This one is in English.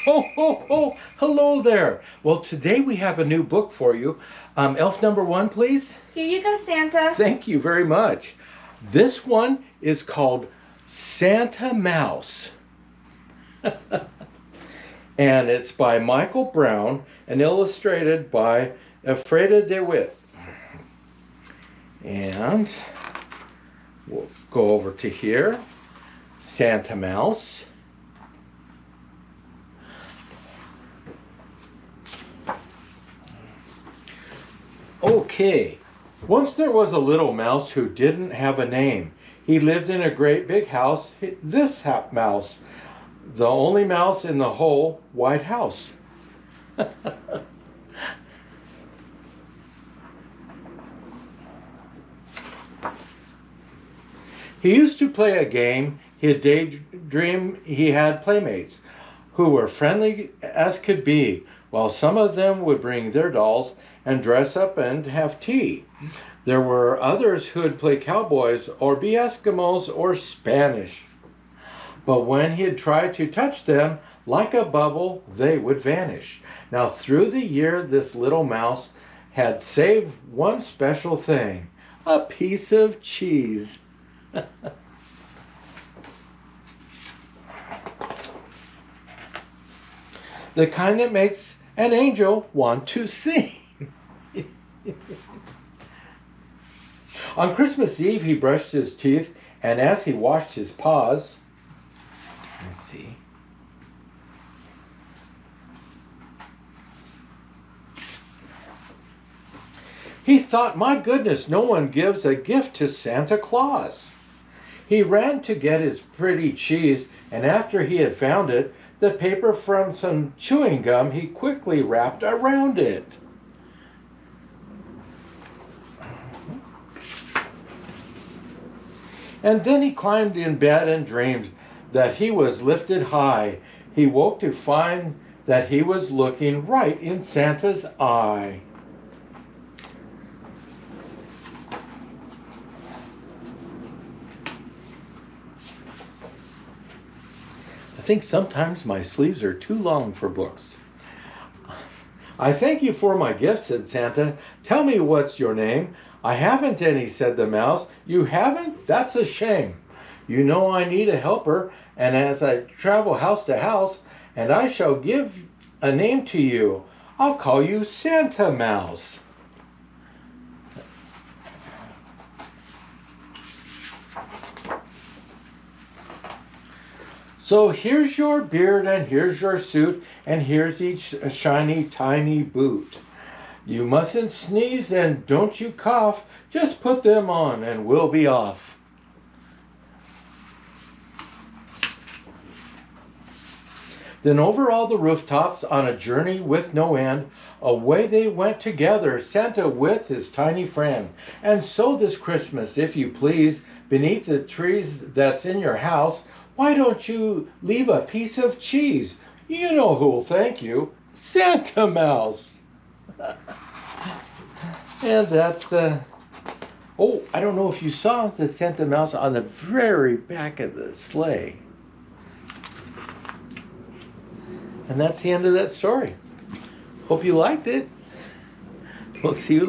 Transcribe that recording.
Ho, ho, ho! Hello there. Well, today we have a new book for you. Elf number 1, please. Here you go, Santa. Thank you very much. This one is called Santa Mouse. And it's by Michael Brown and illustrated by Elfreda DeWitt. And we'll go over to here. Santa Mouse. Okay, once there was a little mouse who didn't have a name. He lived in a great big house, this mouse, the only mouse in the whole White House. He used to play a game. He'd daydream he had playmates who were friendly as could be, while some of them would bring their dolls and dress up and have tea. There were others who would play cowboys or be Eskimos or Spanish. But when he'd try to touch them, like a bubble, they would vanish. Now through the year, this little mouse had saved one special thing, a piece of cheese. The kind that makes an angel want to sing. On Christmas Eve, he brushed his teeth, and as he washed his paws, let's see. He thought, my goodness, no one gives a gift to Santa Claus. He ran to get his pretty cheese, and after he had found it, the paper from some chewing gum he quickly wrapped around it. And then he climbed in bed and dreamed that he was lifted high. He woke to find that he was looking right in Santa's eye. I think sometimes my sleeves are too long for books. I thank you for my gift, said Santa. Tell me what's your name. I haven't any, said the mouse. You haven't? That's a shame. You know I need a helper, and as I travel house to house, and I shall give a name to you. I'll call you Santa Mouse. So here's your beard, and here's your suit, and here's each shiny, tiny boot. You mustn't sneeze, and don't you cough. Just put them on, and we'll be off. Then over all the rooftops, on a journey with no end, away they went together, Santa with his tiny friend. And so this Christmas, if you please, beneath the trees that's in your house, why don't you leave a piece of cheese? You know who'll thank you, Santa Mouse. And that's the... Oh, I don't know if you saw the Santa Mouse on the very back of the sleigh. And that's the end of that story. Hope you liked it. We'll see you